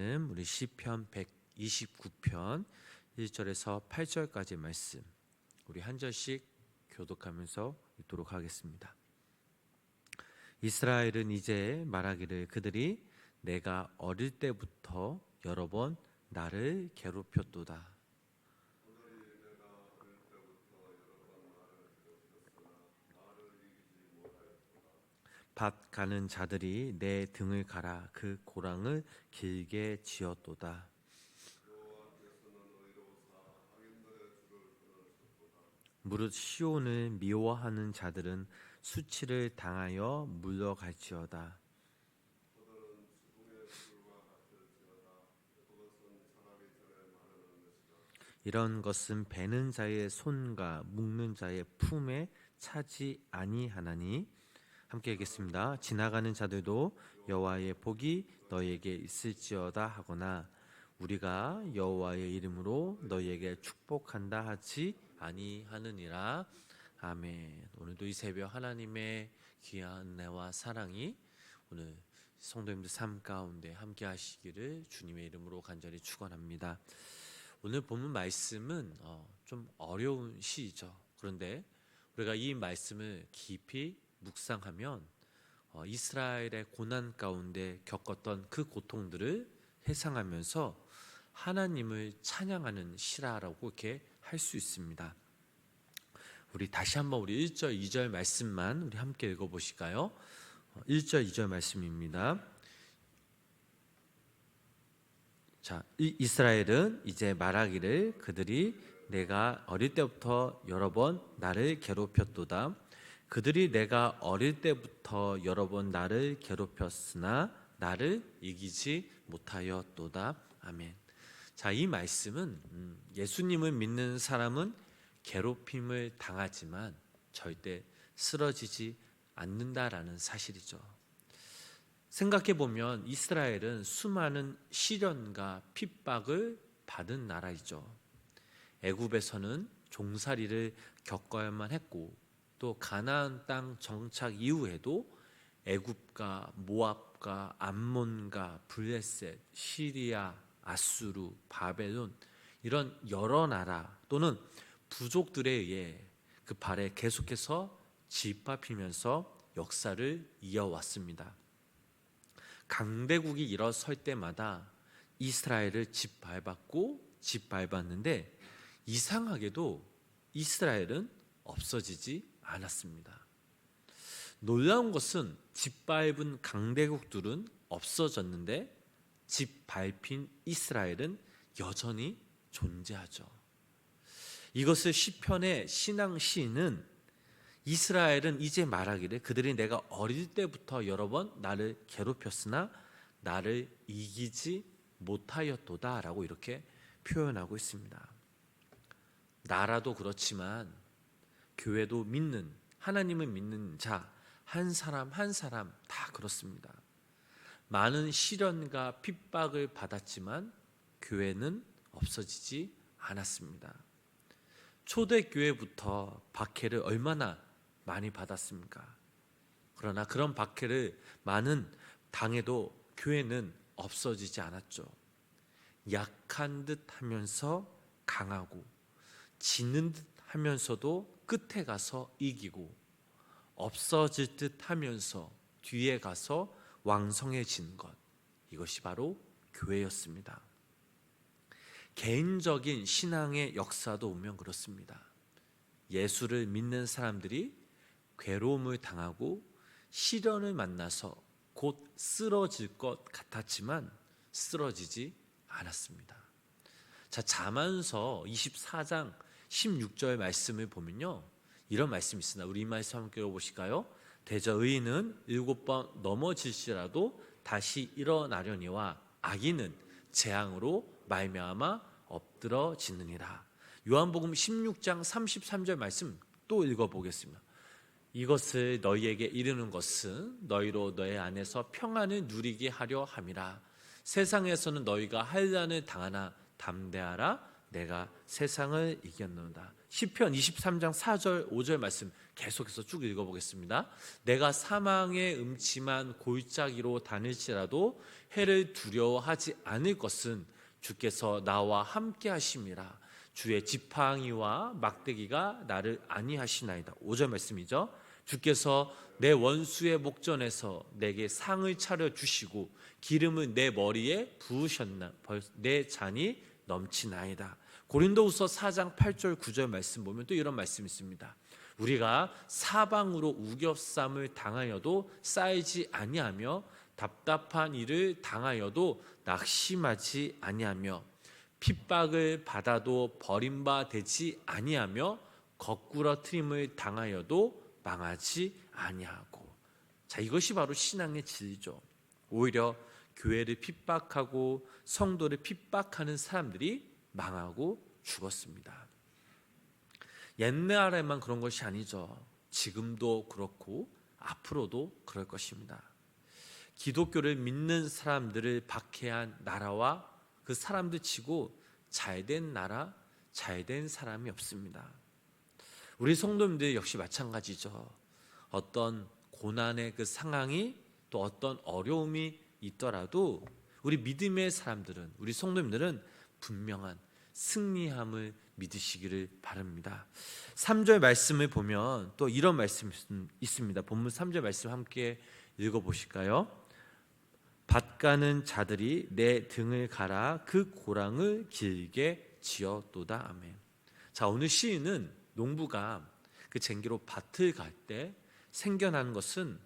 우리 시편 129편 1절에서 8절까지 말씀 우리 한 절씩 교독하면서 읽도록 하겠습니다. 이스라엘은 이제 말하기를 그들이 내가 어릴 때부터 여러 번 나를 괴롭혔도다. 밭 가는 자들이 내 등을 갈아 그 고랑을 길게 지었도다. 무릇 시온을 미워하는 자들은 수치를 당하여 물러갈지어다. 이런 것은 베는 자의 손과 묶는 자의 품에 차지 아니하나니. 함께 읽겠습니다. 지나가는 자들도 여호와의 복이 너에게 있을지어다 하거나 우리가 여호와의 이름으로 너에게 축복한다 하지 아니하느니라. 아멘. 오늘도 이 새벽 하나님의 귀한 은혜와 사랑이 오늘 성도님들 삶 가운데 함께 하시기를 주님의 이름으로 간절히 축원합니다. 오늘 본문 말씀은 좀 어려운 시이죠. 그런데 우리가 이 말씀을 깊이 묵상하면 이스라엘의 고난 가운데 겪었던 그 고통들을 회상하면서 하나님을 찬양하는 시라라고 이렇게 할 수 있습니다. 우리 다시 한번 우리 1절 2절 말씀만 우리 함께 읽어보실까요? 1절 2절 말씀입니다. 자, 이스라엘은 이제 말하기를 그들이 내가 어릴 때부터 여러 번 나를 괴롭혔도다. 그들이 내가 어릴 때부터 여러 번 나를 괴롭혔으나 나를 이기지 못하였도다. 아멘. 자, 이 말씀은 예수님을 믿는 사람은 괴롭힘을 당하지만 절대 쓰러지지 않는다라는 사실이죠. 생각해 보면 이스라엘은 수많은 시련과 핍박을 받은 나라이죠. 애굽에서는 종살이를 겪어야만 했고 또 가나안 땅 정착 이후에도 애굽과 모압과 암몬과 블레셋, 시리아, 아수르, 바벨론 이런 여러 나라 또는 부족들에 의해 그 발에 계속해서 짓밟히면서 역사를 이어왔습니다. 강대국이 일어설 때마다 이스라엘을 짓밟았는데 이상하게도 이스라엘은 없어지지 않았습니다. 놀라운 것은 짓밟은 강대국들은 없어졌는데 짓밟힌 이스라엘은 여전히 존재하죠. 이것을 시편의 신앙 시인은 이스라엘은 이제 말하기를 그들이 내가 어릴 때부터 여러 번 나를 괴롭혔으나 나를 이기지 못하였도다 라고 이렇게 표현하고 있습니다. 나라도 그렇지만 교회도 믿는 하나님을 믿는 자 한 사람 한 사람 다 그렇습니다. 많은 시련과 핍박을 받았지만 교회는 없어지지 않았습니다. 초대교회부터 박해를 얼마나 많이 받았습니까? 그러나 그런 박해를 많은 당해도 교회는 없어지지 않았죠. 약한 듯 하면서 강하고 지는 듯 하면서도 끝에 가서 이기고 없어질 듯 하면서 뒤에 가서 왕성해지는 것, 이것이 바로 교회였습니다. 개인적인 신앙의 역사도 보면 그렇습니다. 예수를 믿는 사람들이 괴로움을 당하고 시련을 만나서 곧 쓰러질 것 같았지만 쓰러지지 않았습니다. 자, 잠언서 24장 16절 말씀을 보면요, 이런 말씀이 있습니다. 우리 이 말씀 함께 읽어보실까요? 대저 의인은 7번 넘어질지라도 다시 일어나려니와 악인은 재앙으로 말미암아 엎드러지느니라. 요한복음 16장 33절 말씀 또 읽어보겠습니다. 이것을 너희에게 이르는 것은 너희로 너희 안에서 평안을 누리게 하려 함이라. 세상에서는 너희가 환난을 당하나 담대하라 내가 세상을 이겼노라. 시편 23장 4절 5절 말씀 계속해서 쭉 읽어보겠습니다. 내가 사망의 음침한 골짜기로 다닐지라도 해를 두려워하지 않을 것은 주께서 나와 함께 하심이라. 주의 지팡이와 막대기가 나를 안위하시나이다. 5절 말씀이죠. 주께서 내 원수의 목전에서 내게 상을 차려 주시고 기름을 내 머리에 부으셨나. 내 잔이 넘치나이다. 고린도후서 4장 8절 9절 말씀 보면 또 이런 말씀이 있습니다. 우리가 사방으로 우겨쌈을 당하여도 쌓이지 아니하며 답답한 일을 당하여도 낙심하지 아니하며 핍박을 받아도 버림받지 아니하며 거꾸러뜨림을 당하여도 망하지 아니하고. 자, 이것이 바로 신앙의 진리죠. 오히려 교회를 핍박하고 성도를 핍박하는 사람들이 망하고 죽었습니다. 옛날에만 그런 것이 아니죠. 지금도 그렇고 앞으로도 그럴 것입니다. 기독교를 믿는 사람들을 박해한 나라와 그 사람들 치고 잘된 나라, 잘된 사람이 없습니다. 우리 성도님들 역시 마찬가지죠. 어떤 고난의 그 상황이 또 어떤 어려움이 있더라도 우리 믿음의 사람들은, 우리 성도님들은 분명한 승리함을 믿으시기를 바랍니다. 3절 말씀을 보면 또 이런 말씀이 있습니다. 본문 3절 말씀 함께 읽어보실까요? 밭가는 자들이 내 등을 갈아 그 고랑을 길게 지었도다. 아멘. 자, 오늘 시인은 농부가 그 쟁기로 밭을 갈 때 생겨나는 것은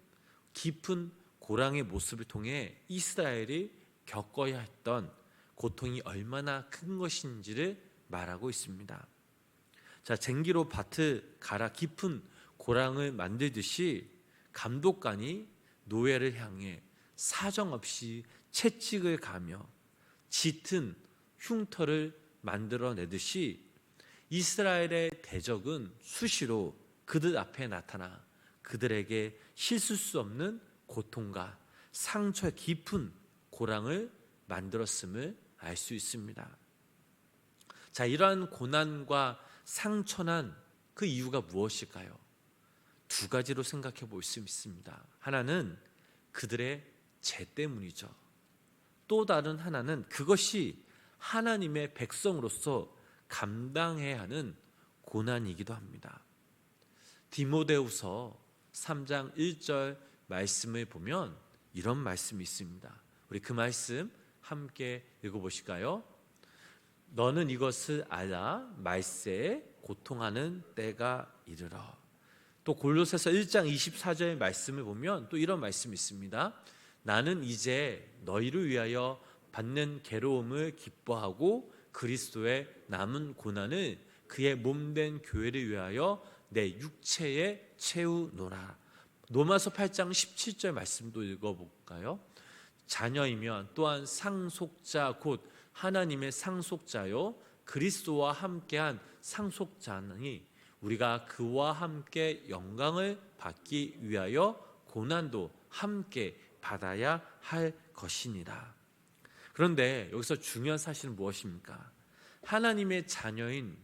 깊은 고랑의 모습을 통해 이스라엘이 겪어야 했던 고통이 얼마나 큰 것인지를 말하고 있습니다. 자, 쟁기로 밭을 갈아 깊은 고랑을 만들듯이 감독관이 노예를 향해 사정없이 채찍을 가며 짙은 흉터를 만들어내듯이 이스라엘의 대적은 수시로 그들 앞에 나타나 그들에게 씻을 수 없는 고통과 상처 깊은 고랑을 만들었음을 알 수 있습니다. 자, 이러한 고난과 상처난 그 이유가 무엇일까요? 두 가지로 생각해 볼 수 있습니다. 하나는 그들의 죄 때문이죠. 또 다른 하나는 그것이 하나님의 백성으로서 감당해야 하는 고난이기도 합니다. 디모데후서 3장 1절 말씀을 보면 이런 말씀이 있습니다. 우리 그 말씀 함께 읽어보실까요? 너는 이것을 알아 말세에 고통하는 때가 이르러. 또 골로새서 1장 24절 말씀을 보면 또 이런 말씀이 있습니다. 나는 이제 너희를 위하여 받는 괴로움을 기뻐하고 그리스도의 남은 고난을 그의 몸된 교회를 위하여 내 육체에 채우노라. 로마서 8장 17절 말씀도 읽어볼까요? 자녀이면 또한 상속자 곧 하나님의 상속자요 그리스도와 함께한 상속자니 우리가 그와 함께 영광을 받기 위하여 고난도 함께 받아야 할 것이니라. 그런데 여기서 중요한 사실은 무엇입니까? 하나님의 자녀인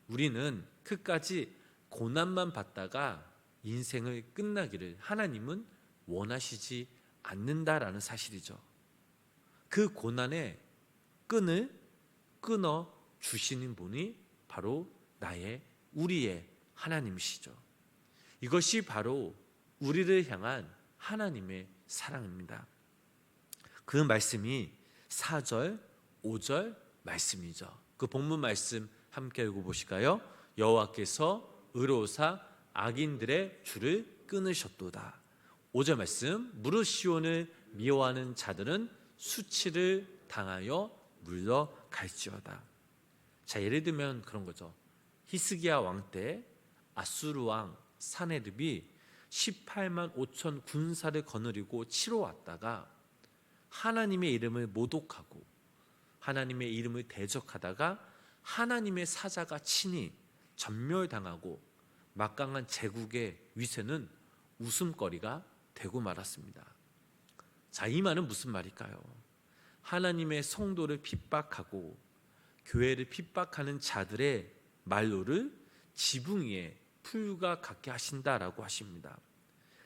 우리는 끝까지 고난만 받다가 인생을 끝나기를 하나님은 원하시지 않는다라는 사실이죠. 그 고난의 끈을 끊어 주시는 분이 바로 우리의 하나님이시죠. 이것이 바로 우리를 향한 하나님의 사랑입니다. 그 말씀이 4절, 5절 말씀이죠. 그 본문 말씀 함께 읽어보실까요? 여호와께서 의로사 악인들의 줄을 끊으셨도다. 5절 말씀, 무릇 시온을 미워하는 자들은 수치를 당하여 물러갈지어다. 자, 예를 들면 그런 거죠. 히스기야 왕 때 아수르 왕 사네립이 18만 5천 군사를 거느리고 치러 왔다가 하나님의 이름을 모독하고 하나님의 이름을 대적하다가 하나님의 사자가 친히 전멸당하고 막강한 제국의 위세는 웃음거리가 되고 말았습니다. 자, 이 말은 무슨 말일까요? 하나님의 성도를 핍박하고 교회를 핍박하는 자들의 말로를 지붕 위에 풀과 같게 하신다라고 하십니다.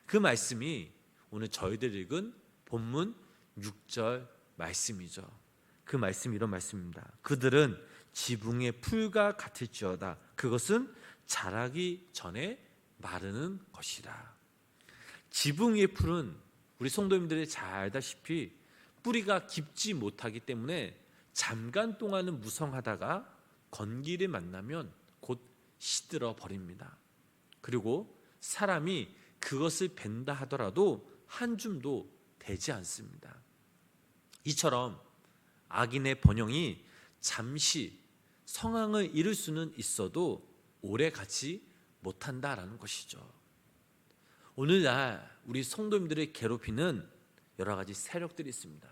그 말씀이 오늘 저희들 읽은 본문 6절 말씀이죠. 그 말씀이 이런 말씀입니다. 그들은 지붕의 풀과 같을지어다. 그것은 자라기 전에 마르는 것이라. 지붕 위의 풀은 우리 성도님들이 잘 알다시피 뿌리가 깊지 못하기 때문에 잠깐 동안은 무성하다가 건기를 만나면 곧 시들어 버립니다. 그리고 사람이 그것을 벤다 하더라도 한 줌도 되지 않습니다. 이처럼 악인의 번영이 잠시 성황을 이룰 수는 있어도 오래 가지 못한다라는 것이죠. 오늘날 우리 성도님들을 괴롭히는 여러 가지 세력들이 있습니다.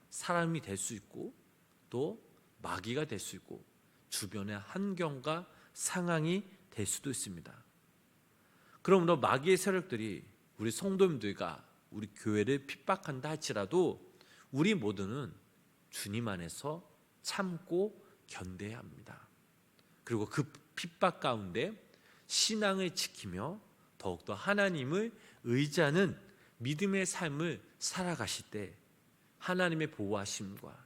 사람이 될 수 있고 또 마귀가 될 수 있고 주변의 환경과 상황이 될 수도 있습니다. 그러므로 마귀의 세력들이 우리 성도님들과 우리 교회를 핍박한다 할지라도 우리 모두는 주님 안에서 참고 견뎌야 합니다. 그리고 그 핍박 가운데 신앙을 지키며 더욱더 하나님을 의지하는 믿음의 삶을 살아가실 때 하나님의 보호하심과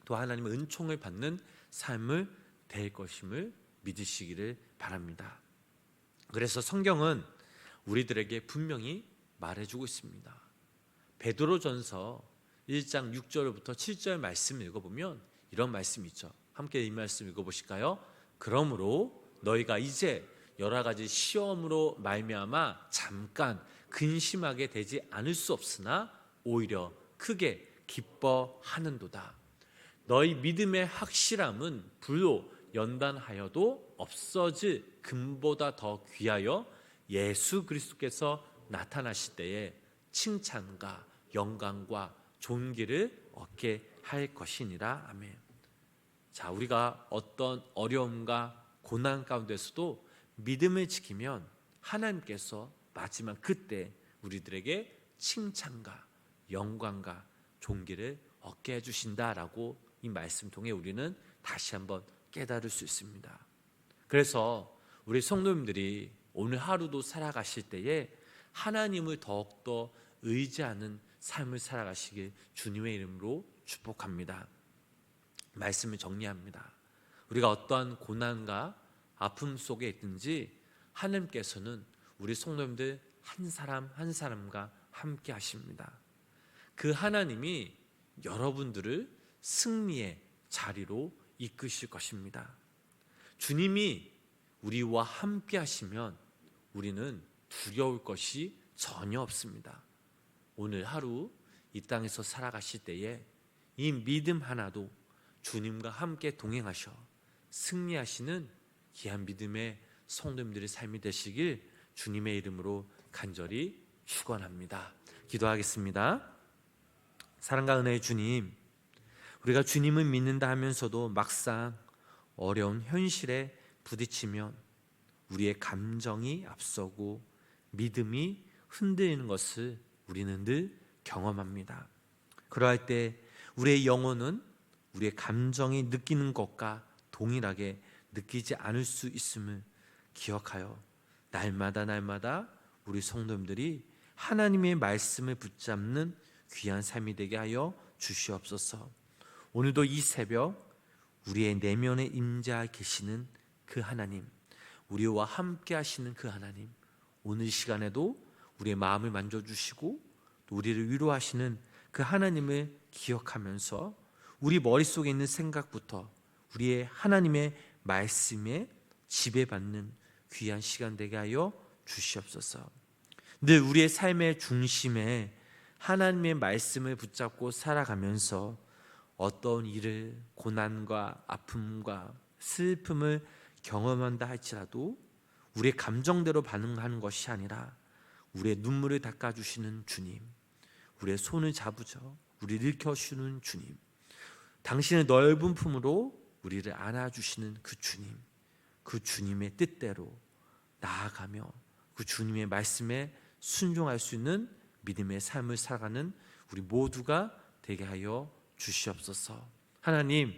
또 하나님의 은총을 받는 삶을 될 것임을 믿으시기를 바랍니다. 그래서 성경은 우리들에게 분명히 말해주고 있습니다. 베드로전서 1장 6절부터 7절 말씀 읽어보면 이런 말씀이 있죠. 함께 이 말씀 읽어보실까요? 그러므로 너희가 이제 여러 가지 시험으로 말미암아 잠깐 근심하게 되지 않을 수 없으나 오히려 크게 기뻐하는도다. 너희 믿음의 확실함은 불로 연단하여도 없어질 금보다 더 귀하여 예수 그리스도께서 나타나실 때에 칭찬과 영광과 존귀를 얻게 할 것이니라. 아멘. 자, 우리가 어떤 어려움과 고난 가운데서도 믿음을 지키면 하나님께서 마지막 그때 우리들에게 칭찬과 영광과 존귀를 얻게 해주신다라고 이 말씀 통해 우리는 다시 한번 깨달을 수 있습니다. 그래서 우리 성도님들이 오늘 하루도 살아가실 때에 하나님을 더욱더 의지하는 삶을 살아가시길 주님의 이름으로 축복합니다. 말씀을 정리합니다. 우리가 어떠한 고난과 아픔 속에 있든지 하나님께서는 우리 성도님들 한 사람 한 사람과 함께 하십니다. 그 하나님이 여러분들을 승리의 자리로 이끄실 것입니다. 주님이 우리와 함께 하시면 우리는 두려울 것이 전혀 없습니다. 오늘 하루 이 땅에서 살아가실 때에 이 믿음 하나도 주님과 함께 동행하셔 승리하시는 귀한 믿음의 성도님들의 삶이 되시길 주님의 이름으로 간절히 축원합니다. 기도하겠습니다. 사랑과 은혜의 주님, 우리가 주님을 믿는다 하면서도 막상 어려운 현실에 부딪히면 우리의 감정이 앞서고 믿음이 흔들리는 것을 우리는 늘 경험합니다. 그러할 때 우리의 영혼은 우리의 감정이 느끼는 것과 동일하게 느끼지 않을 수 있음을 기억하여 날마다 우리 성도님들이 하나님의 말씀을 붙잡는 귀한 삶이 되게 하여 주시옵소서. 오늘도 이 새벽 우리의 내면에 임재하 계시는 그 하나님, 우리와 함께 하시는 그 하나님, 오늘 시간에도 우리의 마음을 만져주시고 또 우리를 위로하시는 그 하나님을 기억하면서 우리 머릿속에 있는 생각부터 우리의 하나님의 말씀에 지배받는 귀한 시간 되게 하여 주시옵소서. 늘 우리의 삶의 중심에 하나님의 말씀을 붙잡고 살아가면서 어떤 일을 고난과 아픔과 슬픔을 경험한다 할지라도 우리의 감정대로 반응하는 것이 아니라 우리의 눈물을 닦아주시는 주님, 우리의 손을 잡으셔 우리를 일으켜주시는 주님, 당신의 넓은 품으로 우리를 안아주시는 그 주님, 그 주님의 뜻대로 나아가며 그 주님의 말씀에 순종할 수 있는 믿음의 삶을 살아가는 우리 모두가 되게 하여 주시옵소서. 하나님,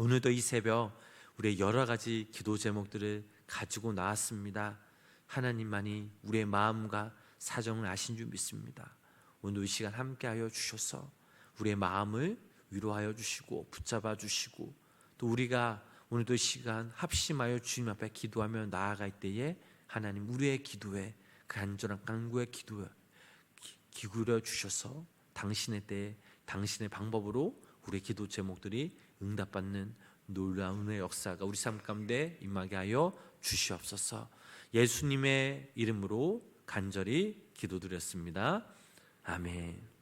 오늘도 이 새벽 우리의 여러 가지 기도 제목들을 가지고 나왔습니다. 하나님만이 우리의 마음과 사정을 아신 줄 믿습니다. 오늘 이 시간 함께하여 주셔서 우리의 마음을 위로하여 주시고 붙잡아 주시고, 또 우리가 오늘도 이 시간 합심하여 주님 앞에 기도하며 나아갈 때에 하나님 우리의 기도에, 간절한 간구의 기도에 기울여 주셔서 당신의 때에 당신의 방법으로 우리의 기도 제목들이 응답받는 놀라운 은혜의 역사가 우리 삶 가운데 임하게 하여 주시옵소서. 예수님의 이름으로 간절히 기도드렸습니다. 아멘.